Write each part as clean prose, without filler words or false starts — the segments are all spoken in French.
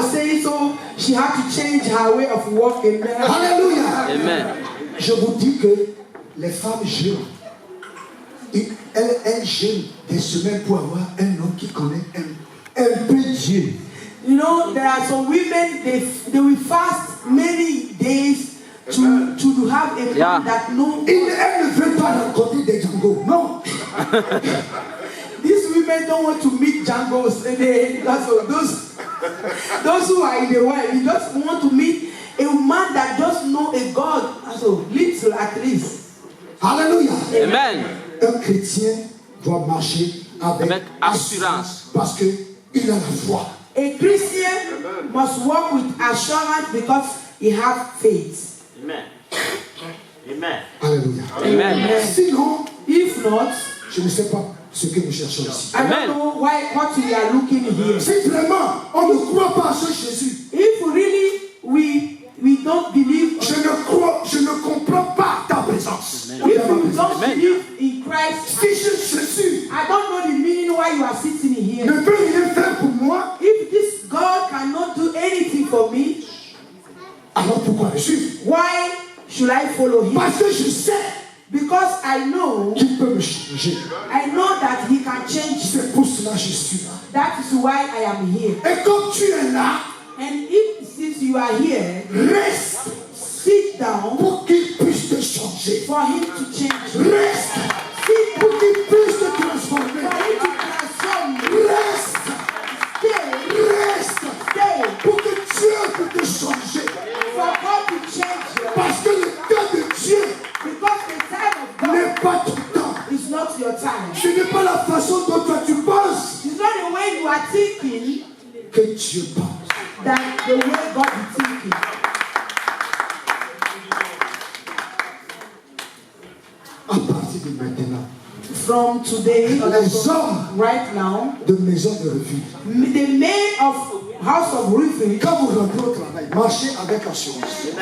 was saying, so she had to change her way of walking. Alléluia. Amen. Je vous dis que les femmes jeûnent. Elles jeûnent des semaines pour avoir un homme qui connaît un peu Dieu. You know, there are some women, they will fast many days to have a man that knows. Elle ne veut pas rencontrer des Django. Non. These women don't want to meet Django's. Those who are in the world, they just want to meet a man that just know a God. So little at least. Alléluia. Amen. Un chrétien doit marcher avec assurance parce qu'il a la foi. A Christian must walk with assurance because he has faith. Amen. Amen. Alléluia. Amen. Sinon, if not, je ne sais pas ce que nous cherchons ici. I don't know what we are looking here. Si vraiment on ne croit pas à ce Jésus, if really we don't believe, je ne comprends pas ta présence. If you don't believe in Christ, Si Jésus I don't know the meaning why you are sitting here. ne peut rien faire pour moi, If this God cannot do anything for me, alors pourquoi le suivre? why should I follow him? Parce que je sais Because I know qu'il peut me changer. I know that he can change. C'est pour cela que je suis là. That is why I am here. Et comme tu es là, And if since you are here, reste sit down pour qu'il puisse te changer. for him to change. Reste Sit pour down qu'il puisse te transformer. for him to transform you. Reste, Stay, reste stay pour que Dieu puisse te changer. for God to change you. Parce que le temps de Dieu Because the time of God n'est pas ton temps. is not your time. Ce n'est pas la façon dont toi tu penses It's not the way you are thinking que Dieu pense. than the way God is thinking. À partir de maintenant, From today, les hommes right now, de maison de refuge, the men of house of refuge, quand vous rentrez au travail, marchez avec assurance. if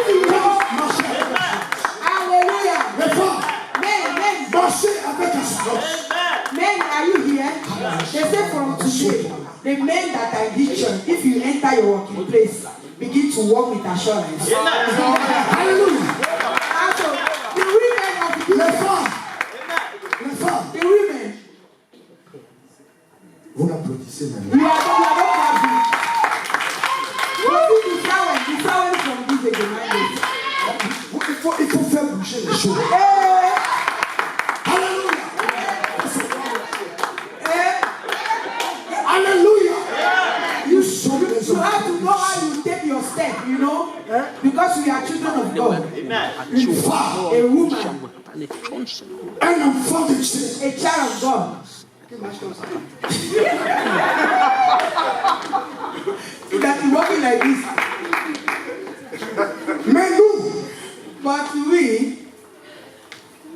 you know, Marchez avec assurance. hallelujah, Les femmes, men, marchez avec assurance. men, are you here? They say from today, the men that are in this church, if you enter your working place, begin to walk with assurance. Alléluia. And so, the women of Les this, femmes, the women, vous l'applaudissez maintenant. we are not happy. What is the flower? The flower from this is the mandate. Il faut faire bouger les choses. Hey, Alléluia. hey, Alléluia. Nous sommes les you have to hommes. know how you take your step, you know, because we are children of God. Amen. Une femme, A woman, un enfant de Dieu. a child of God. That is walking like this. Mais nous, But we,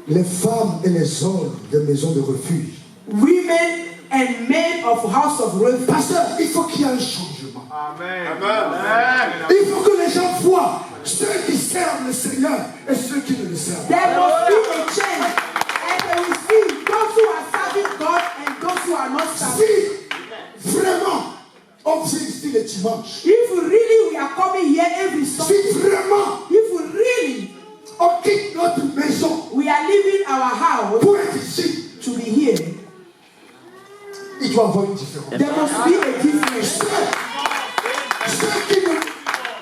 les femmes et les hommes de maison de refuge, women and men of house of refuge, pasteur, il faut qu'il y ait un changement. Amen. Il faut que les gens voient ceux qui servent le Seigneur et ceux qui ne le servent pas. there must be a change. And they will see those who are serving God and those who are not serving. Si vraiment on vient ici le dimanche, If really we are coming here every Sunday, si vraiment if really on quitte notre maison we are leaving our house pour être ici, to be here, il doit y avoir une différence. there must be a difference.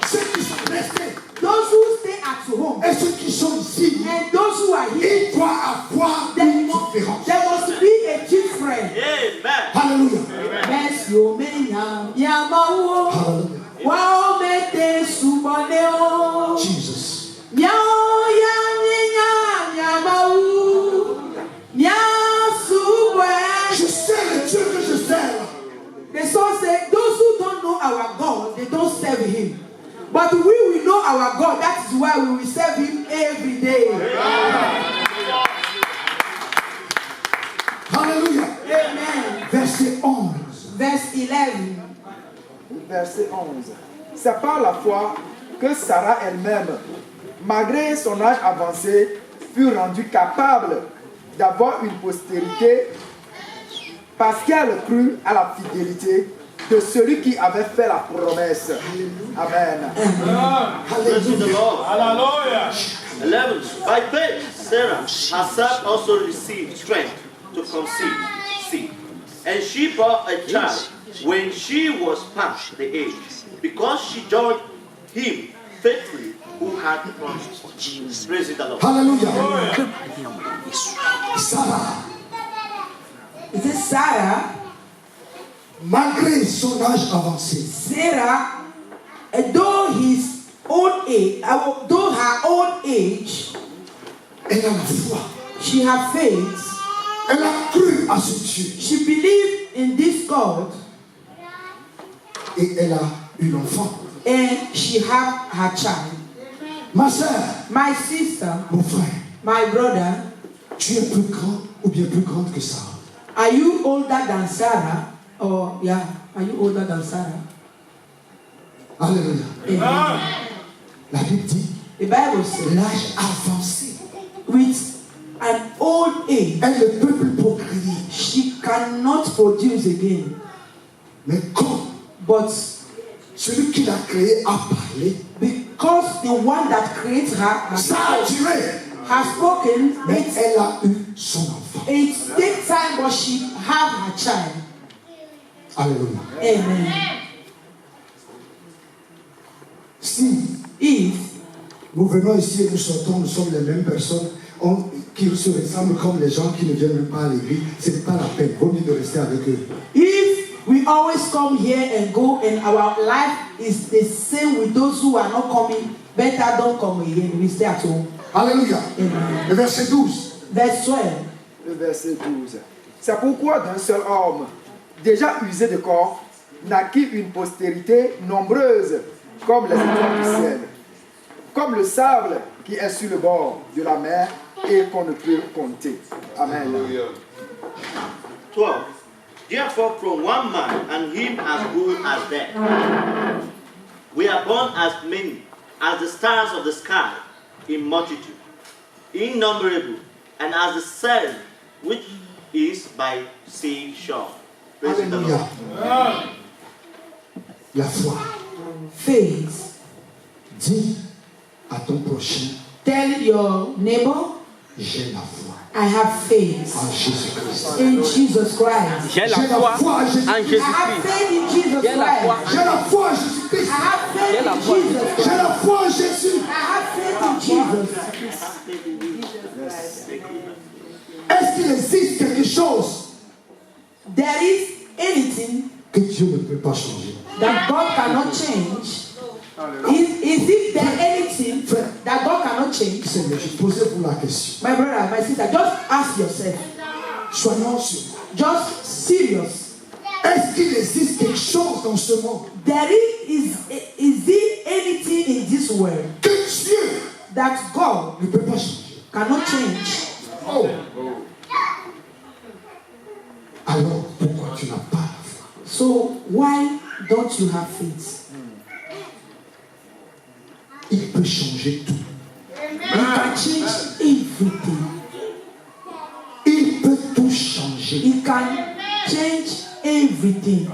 Ceux qui sont restés Those who stay at home et ceux qui sont ici, and those who are here, il doit avoir there une must, différence. there must be a difference. Amen. Alléluia. Yes, you may yamawo, Hallelujah. wow, mete suboneo, Jesus. miao yamawu, subwe. Je sais le Dieu que je sers. The song says, those who don't know our God, they don't serve Him. But we will know our God. That is why we will serve Him every day. Alléluia. Amen. Verset 11. Verse 11. Verset 11. C'est par la foi que Sarah elle-même, malgré son âge avancé, fut rendue capable d'avoir une postérité parce qu'elle crut à la fidélité de celui qui avait fait la promesse. Amen. Praise the Lord. Hallelujah. 11. By faith, Sarah herself also received strength to conceive seed, and she bore a child when she was past the age, because she joined him faithfully who had promised. Praise the Lord. Alléluia. Sarah, It is Sarah. malgré son âge avancé, Sarah, though her old age, elle a la foi. she had faith. Elle a cru à ce Dieu. She believed in this God, Et elle a eu l'enfant. and she had her child. Ma soeur, My sister, mon frère, my brother, tu es plus grand ou bien plus grande que Sarah. are you older than Sarah? Or are you older than Sarah? Alléluia. Amen. La Bible dit, The Bible says, l'âge avancé, with an old age, elle ne peut plus procréer. she cannot produce again. Mais comme But celui qui l'a créé a parlé, because the one that creates her ça a duré. has spoken, Mais elle a eu son enfant. it takes time, but she have her child. Alléluia. Amen. Si If nous venons ici et nous sortons, nous sommes les mêmes personnes qui se ressemblent comme les gens qui ne viennent même pas à l'église, ce n'est pas la peine. Vaut mieux de rester avec eux. If we always come here and go and our life is the same with those who are not coming, better don't come again. We stay at home. Alléluia. Amen. Le verset 12. Verse 12. Le verset 12. C'est pourquoi d'un seul homme, déjà usé de corps, naquit une postérité nombreuse comme les étoiles du ciel, comme le sable qui est sur le bord de la mer et qu'on ne peut compter. Amen. 12. Therefore, from one man, and him as good as dead, we are born as many as the stars of the sky in multitude, innumerable, and as the sand which is by sea shore. Praise the Alléluia. Lord. La foi. Faith. Dis à ton prochain, Tell your neighbor, j'ai la foi I have faith en Jésus-Christ. in Jesus Christ. J'ai la J'ai la foi foi en en Jésus-Christ. I have Jésus-Christ. faith in Jesus J'ai la foi. Christ. J'ai la foi en Jésus-Christ. I have faith J'ai la in foi. Jesus J'ai Christ. la foi en Jésus. I have faith in Jesus. Est-ce qu'il existe quelque chose There is anything que Dieu ne peut pas changer? that God cannot change. Is it there anything that God cannot change? Seigneur, je posais vous la question. My brother, my sister, just ask yourself. Soyons sûrs. Just serious. Est-ce qu'il existe quelque chose dans ce monde There is it anything in this world que Dieu that God ne peut pas changer? cannot change? Oh. Alors, pourquoi tu n'as pas la foi? So why don't you have faith? Il peut changer tout. He can change everything. Il peut tout changer. He can change everything.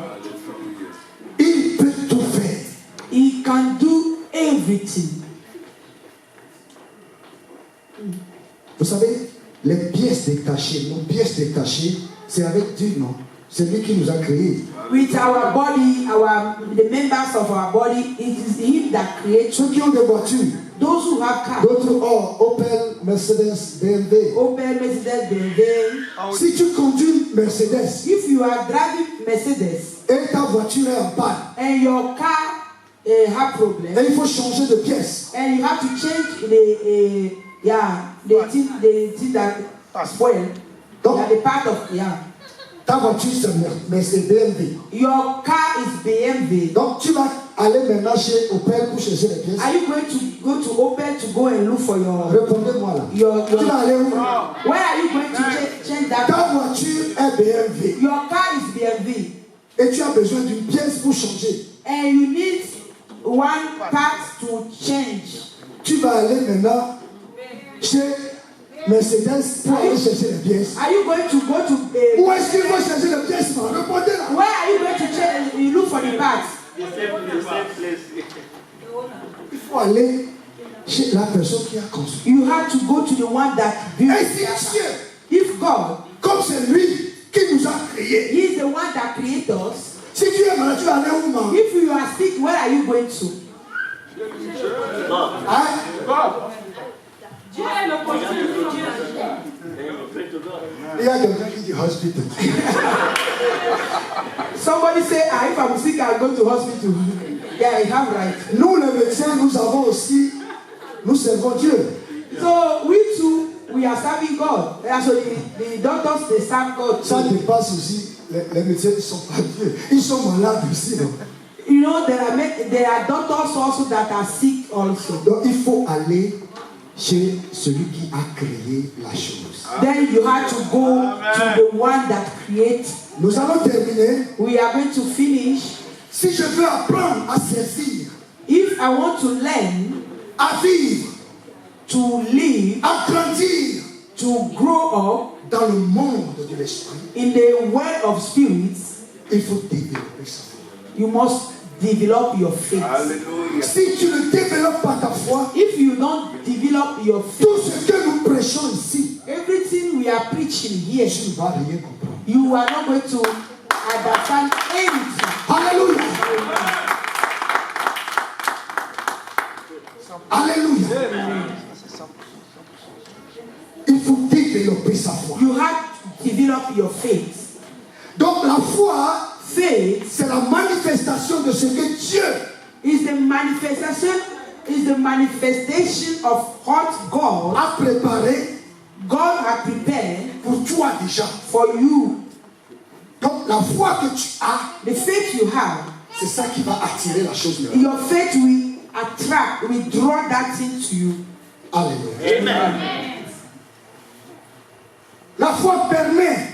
Il peut tout faire. He can do everything. Vous savez, les pièces détachées, nos pièces détachées, c'est avec Dieu, non? C'est lui qui nous a créés. With our body, the members of our body, it is Him that creates. Ceux qui ont des voitures, Those who have cars, d'autres ont Opel, Mercedes, BMW. Opel, Mercedes, BMW. Si tu conduis Mercedes If you are driving Mercedes et ta voiture est en panne, and your car have problem, et il faut changer de pièce, and you have to change the thing that spoil, donc the part of ta voiture c'est Mercedes BMW. your car is BMW. Donc tu vas aller maintenant chez Opel pour chercher les pièces. Are you going to go to Opel to go and look for your Répondez-moi là. Tu vas aller où? where are you going to change that? Ta voiture est BMW Your car is BMW et tu as besoin d'une pièce pour changer. and you need one part to change. Tu vas aller maintenant chez Mercedes pour aller chercher les pièces. Are you going to go to Où est-ce qu'il faut chercher les pièces? Répondez-là. where are you going to check? You look for the parts. The same place. Il faut aller chez la personne qui a construit. You have to go to the one that built. Et si Dieu, If God, comme c'est lui qui nous a créés, He is the one that created us. si tu es malade, tu vas aller où, maman? If you are sick, where are you going to? Hein? Il y a quelqu'un qui dit hospital. Somebody say, ah, if I'm sick, I'll go to hospital. Yeah, you have right. Nous, les médecins, nous avons aussi, nous servons Dieu. So we too, we are serving God. So the doctors, they serve God Ça too. dépasse aussi, les médecins ne sont pas Dieu. Ils sont malades aussi. Non? You know, there are doctors also that are sick also. Donc il faut aller chez celui qui a créé la chose. Then you have to go to the one that creates. Nous allons terminer. We are going to finish. Si je veux apprendre à servir, If I want to learn à vivre, to live, à grandir to grow up dans le monde de l'esprit, in the world of spirits, il faut développer ça. you must develop your faith. Si tu ne développes pas ta foi, If you don't develop your faith, tout ce que nous prêchons ici, everything we are preaching here, tu ne vas rien comprendre. you are not going to understand anything. Alléluia. Alléluia. Il faut développer sa foi. You have to develop your faith. Donc la foi, Faith c'est la manifestation de ce que Dieu is the manifestation of what God a préparé has prepared pour toi déjà. for you. Donc la foi que tu as, The faith you have, c'est ça qui va attirer la chose miracle. your faith will attract, will draw that thing to you. Alléluia. Amen. La foi permet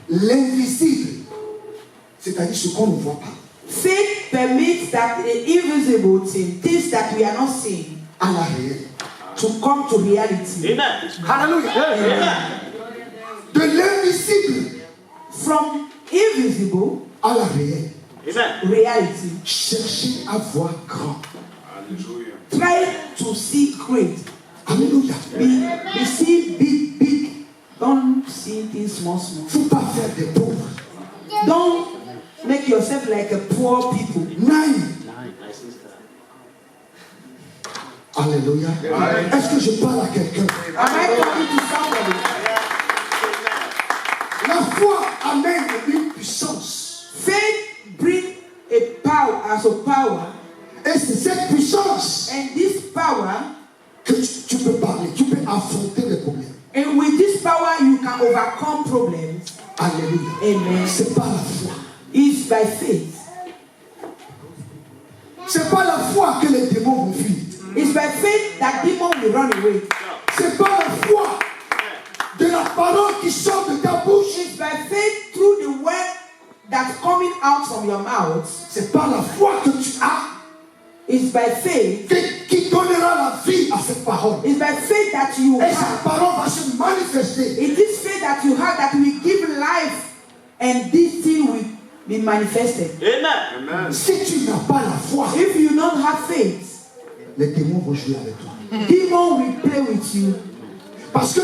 l'invisible, c'est-à-dire ce qu'on ne voit pas, Faith permits that the invisible thing, things that we are not seeing, à la réelle. to come to reality. Amen. Alléluia. Amen. De l'invisible From invisible à la réelle. Amen. reality. Cherchez à voir grand. Try to see great. Alléluia. Be see big, big. Don't see things small, small. Il ne faut pas faire des pauvres. Don't make yourself like a poor people. Nine. Alléluia. Est-ce que je parle à quelqu'un? Am I talking to somebody? La foi amène une puissance. Faith brings a power as a power, Et c'est cette puissance and this power, que tu peux parler. Tu peux affronter les problèmes. and with this power you can overcome problems. Alléluia. Amen. C'est pas la foi. It's by faith. C'est pas la foi que les démons vont fuir. It's by faith that demons will run away. C'est pas la foi de la parole qui sort de ta bouche. It's by faith through the word that's coming out from your mouth. C'est pas la foi que tu as It's by faith. qui donnera la vie à cette parole. It's by faith that you Et have. cette parole va se manifester. It is faith that you have that will give life, and this thing will be manifested. Amen. Si tu n'as pas la foi, If you don't have faith, les démons vont jouer avec toi. demons will play with you. Parce que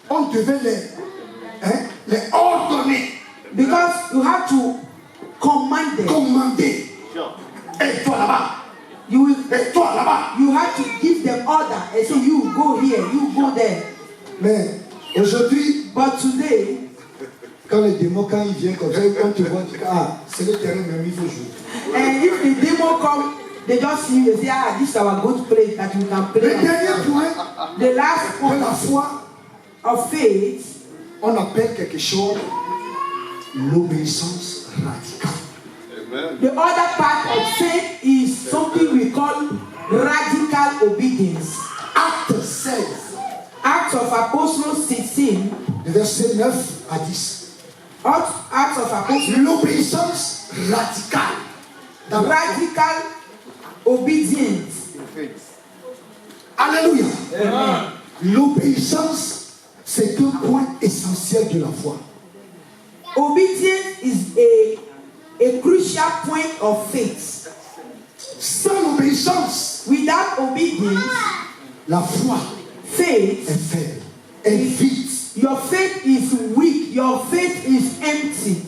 on devait les ordonner, Because you have to command them. commander. Sure. Et toi là-bas, You will. et toi là-bas. You have to give them order and say, you go here, you go there. Mais aujourd'hui, But today, quand les démons, quand ils viennent comme ça, quand tu vois, tu dis, ah, c'est le terrain même, il faut jouer. and if the demon come, they just see you, they say, ah, this is our good place that we can Le play. dernier point The last de la point foi, of faith, on appelle quelque chose l'obéissance radicale. the other part of faith is something we call radical obedience. Acte 16, Acts of Apostles 16, de verset 9 à 10. Acts of Apostles, L'obéissance radicale. Dans la foi. radical obedience. Alléluia. L'obéissance, c'est un point essentiel de la foi. Obedience is a crucial point of faith. Sans l'obéissance, Without obedience, la foi faith, est faible, est vide. your faith is weak, your faith is empty.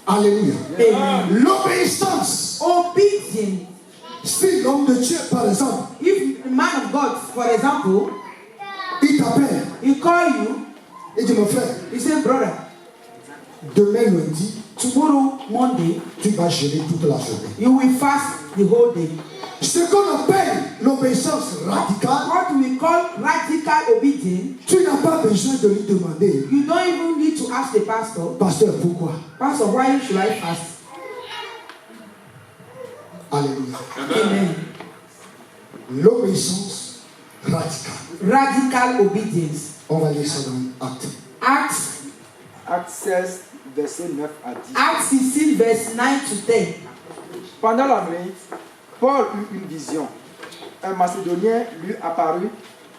Alléluia. Amen. L'obéissance. Obedience. Si l'homme de Dieu, par exemple, If the man of God, for example, il t'appelle, he call you, il dit mon frère, he say, brother, demain lundi, tomorrow, Monday, tu vas gérer toute la journée. you will fast the whole day. Ce qu'on appelle l'obéissance radicale, What we call radical obedience, tu n'as pas besoin de lui demander, you don't even need to ask the pastor, pasteur, pourquoi? Pastor, why should I fast? Alléluia. Amen. L'obéissance radicale. Radical obedience. On va lire ça dans Actes. Acts, Acte 16, verset 9 à 10. Acts 16, verse 9 to 10. Pendant la nuit, Paul eut une vision. Un Macédonien lui apparut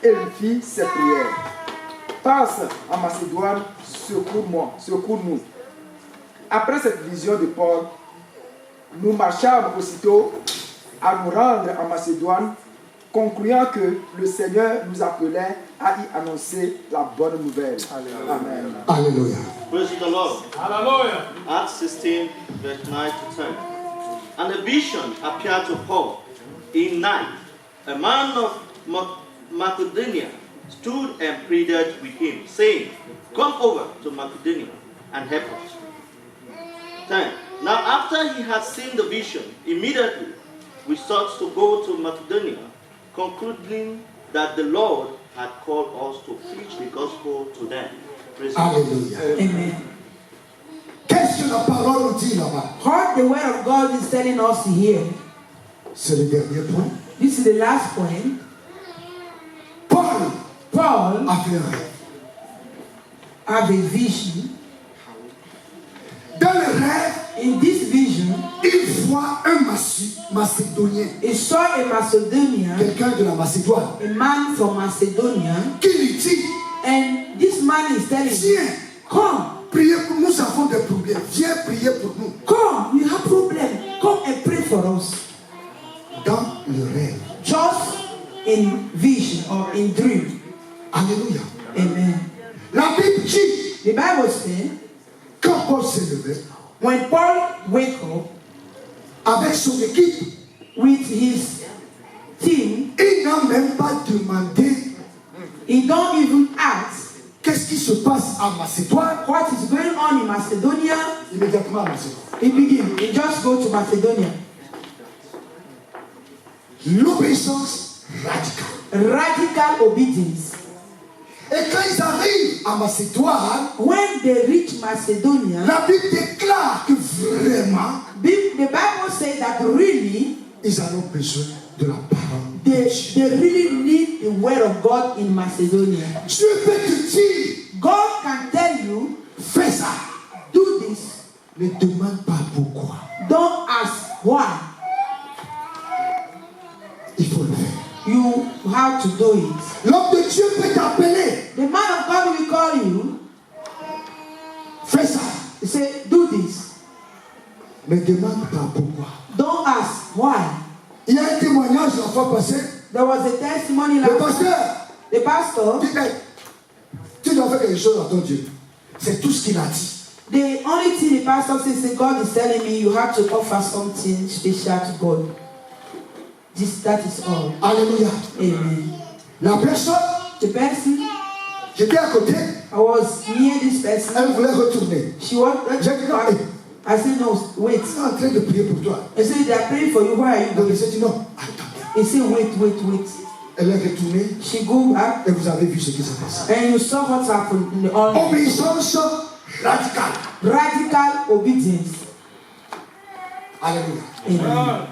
et lui fit cette prière. Passe en Macédoine, secours-nous. Après cette vision de Paul, nous marchâmes aussitôt à nous rendre en Macédoine, concluant que le Seigneur nous appelait à y annoncer la bonne nouvelle. Amen. Alléluia. Praise the Lord. Hallelujah. Acts 16, verse 9 to 10. And a vision appeared to Paul in night. A man of Macedonia stood and pleaded with him, saying, Come over to Macedonia and help us. 10. Now after he had seen the vision, immediately we sought to go to Macedonia, concluding that the Lord had called us to preach the gospel to them. Praise God. Alléluia. Amen. Qu'est-ce que la parole nous dit là-bas? What the word of God is telling us here, C'est le dernier point. this is the last point. Paul Paul avait un rêve. had a vision. Dans le rêve, In this vision, il voit un Macédonien, he saw a Macedonian, quelqu'un de la Macédoine, a man from Macedonia, qui lui dit, and this man is telling him, viens, come, priez pour nous, nous avons des problèmes, viens prier pour nous. come, we have problem, come and pray for us. Dans le rêve. Just in vision or in dream. Alléluia. Amen. La Bible dit, The Bible says, quand Paul s'est levé, when Paul wake up avec son équipe, with his team, il n'a même pas demandé he don't even ask qu'est-ce qui se passe en Macédoine. what is going on in Macedonia. Immédiatement à Macédoine. He just go to Macedonia. L'obéissance radicale. Radical obedience. Et quand ils arrivent à Macédoine, When they reach Macedonia, la Bible déclare que vraiment, the Bible says that really ils en ont besoin de la parole. they really need the word of God in Macedonia. Dieu peut te dire, God can tell you, fais ça. do this. Ne demande pas pourquoi. Don't ask why. Il faut le faire. You have to do it. L'homme de Dieu peut t'appeler. The man of God will call you. Fais ça. He say, do this. Ne demande pas pourquoi. Don't ask why. Il y a un témoignage la fois passée. There was a testimony Le last pasteur the pastor. dit, hey, tu dois faire quelque chose à ton Dieu. C'est tout ce qu'il a dit. The only thing the pastor says, God is telling me you have to offer something special to God. That is all. Alléluia. Amen. La personne, The person, j'étais à côté, I was near this person. elle voulait retourner. She wanted J'ai dit, to non, back. I said, no, wait. ils sont en train de prier pour toi. I said, they are praying for you. Why are you Donc going? il s'est dit, non, attends. He said, wait. Elle est retournée She go back, et vous avez vu ce qui s'est passé. and you saw what happened in the all Obéissance radicale. radical obedience. Alléluia. Amen.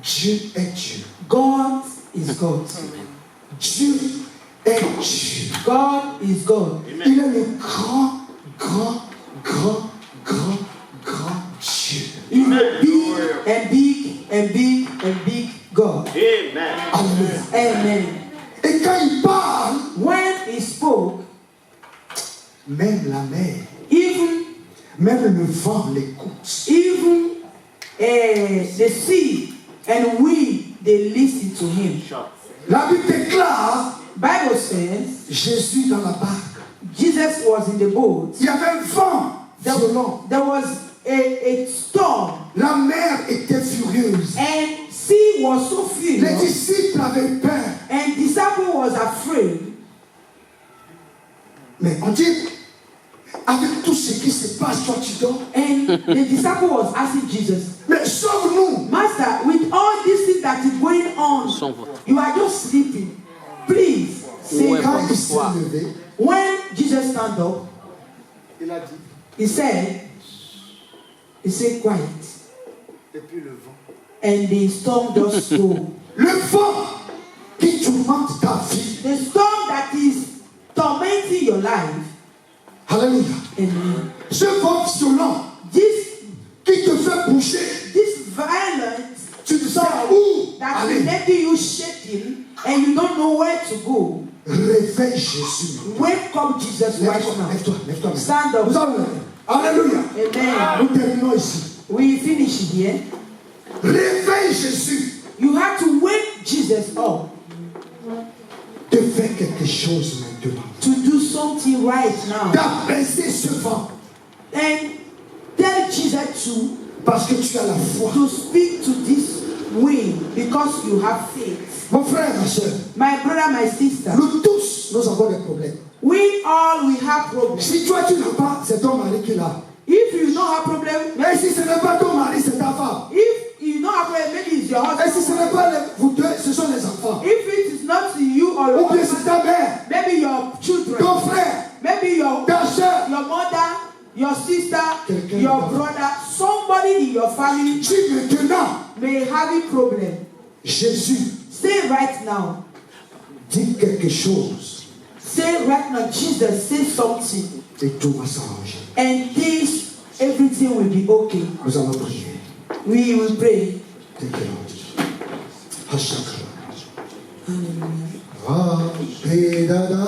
Dieu est Dieu. God is God. Dieu est Dieu. God is God. Il est le grand Dieu. He's a big God. Amen. Alléluia. Amen. Et quand il parle, When he spoke, même la mer, even même le vent l'écoute. even the sea and we, they listen to him. La Bible déclare, Bible says Jésus dans la barque. Jesus was in the boat. Il y avait un vent violent. There was a storm, La mer était furieuse. and sea was so Les furious, disciples avaient peur. and disciple was afraid. Mais on dit, avec tout ce qui se passe, toi tu dors. And the disciple was asking Jesus, Mais sauve-nous. Master, with all this thing that is going on, you are just sleeping. Please save Quand il us. s'est levé, When Jesus stand up, il a dit, he said, quiet. et puis le vent. And the storm just go. Le vent qui tourmente ta vie. The storm that is tormenting your life. Alléluia. Amen. Ce vent violent This qui te fait bouger. violent Tu ne sais storm où that is aller. making you shaking and you don't know where to go. Réveille Jésus. Wake up Jesus right Lève-toi, now. lève-toi, lève-toi. Stand up. Nous allons. Alléluia. Amen. Nous terminons ici. We finish here. Réveille Jésus. You have to wake Jesus up De faire quelque chose maintenant. to do something right now. D'apaiser ce vent. And tell Jesus Parce que tu as la foi. to speak to this wind because you have faith. Mon frère, ma soeur, My brother, my sister, nous tous, nous avons des problèmes. we have problems. Si toi tu n'as pas, c'est ton mari qui l'a. If you don't have problem, Mais si ce n'est pas ton mari, c'est ta femme. if you don't have problem, maybe it's your Et si ce husband. n'est pas vous deux, ce sont les enfants. If it is not you or your Ou bien c'est husband, ta mère, maybe your children, ton frère, maybe your ta soeur. mother, your sister, Quelqu'un your d'autre. brother, somebody in your family Tu maintenant, may have a problem. Jésus, Say right now. dis quelque chose Say right now, Jesus, say something. et tout va s'arranger. And this, everything will be okay. Nous allons prier. We will pray. Thank you, Lord. Hashakara. Apedada.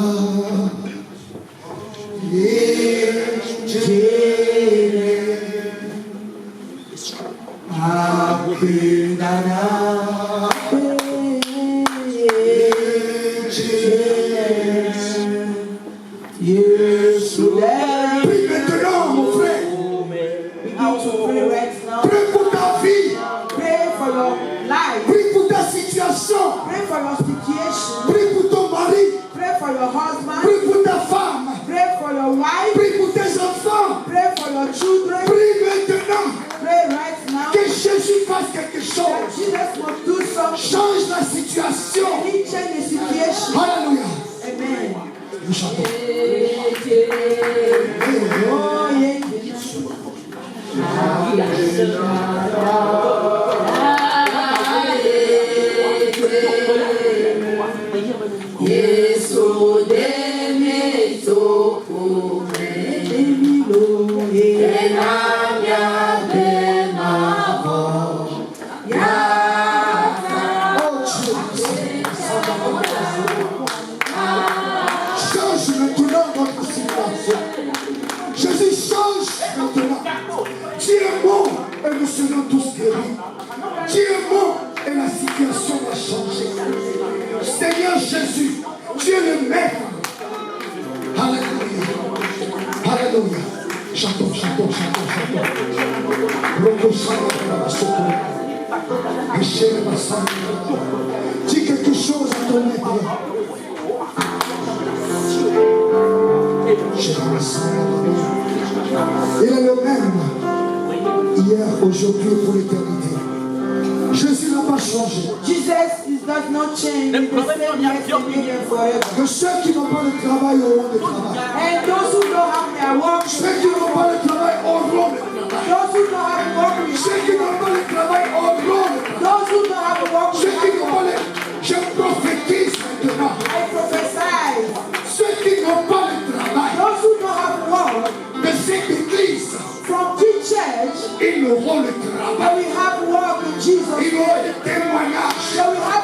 Prie maintenant, mon frère. Begin to pray right now. Prie pour ta vie. Pray for your life. Prie pour ta situation. Pray for your situation. Prie pour ton mari. Pray for your husband. Prie pour ta femme. Pray for your wife. Prie pour tes enfants. Pray for your children. Prie maintenant Pray right now. que Jésus fasse quelque That chose. Jesus will do something. Change la situation. He change the situation. Alléluia. Amen. Nous chantons. Oh, yeah. Oh Dieu. Change maintenant notre situation. Jésus change maintenant. Tu es bon et nous serons tous guéris. Tu es bon et la situation va changer. Seigneur Jésus, tu es le maître. Alléluia. Alléluia. Chantons, chantons, chantons, chantons. Roko Sala Basoko. Michel Bassan. Dis quelque chose à ton maître. Il est le même hier, aujourd'hui et pour l'éternité. Jésus n'a pas changé. Jesus does not change. He's the same yesterday and forever. Que ceux qui n'ont pas de travail auront de travail. And those who don't have their work, Ceux qui n'ont pas de travail auront de travail. those who don't have work, Ceux qui n'ont pas de travail auront de travail. those who don't have work, Ceux qui n'ont pas de... Je prophétise maintenant. I prophesy. Ceux qui n'ont pas de travail Those who don't have work de cette église, from this church, ils auront le they travail. will have work in Jesus' Ils name. auront des témoignages. They will have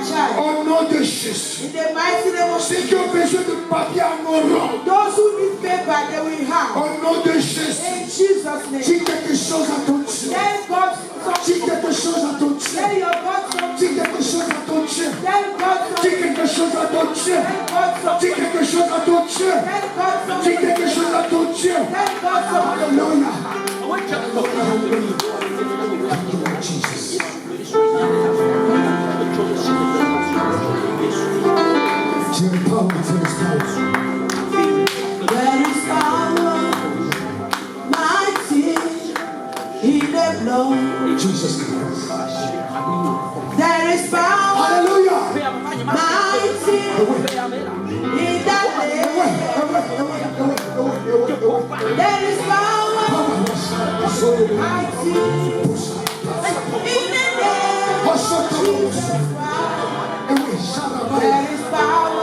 child. Au nom de Jésus. In the mighty name of Ceux Jesus. qui ont besoin de papier en orange. Those who need paper, they will have. Au nom de Jésus. In Jesus' name. Dis quelque chose à ton Dieu. Tell God Dis something. quelque chose à ton Dieu. Tell your God something. Dis quelque chose à ton Dieu. Tell God Dis something. quelque chose à ton Dieu. Tell God Dis something. quelque chose à ton Dieu. Tell God Dis something. quelque chose à ton Dieu. Tell God something. Alléluia. Tu es power, tu es power. There is power, mighty in the blood. Jesus Christ. There is power, Alléluia. mighty in that name. There is power, mighty in the name of Jesus Christ. There is power,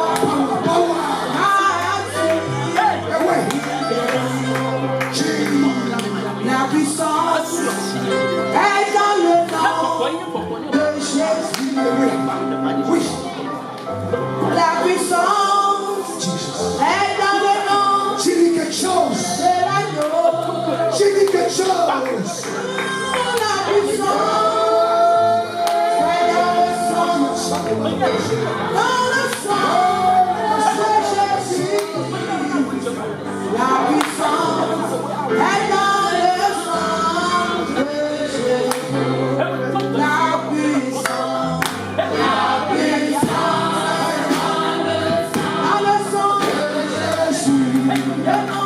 mighty, la puissance est dans le nom de Jésus. La puissance est dans le nom J'ai dit quelque chose. de l'agneau. J'ai dit quelque chose. La puissance est dans le sang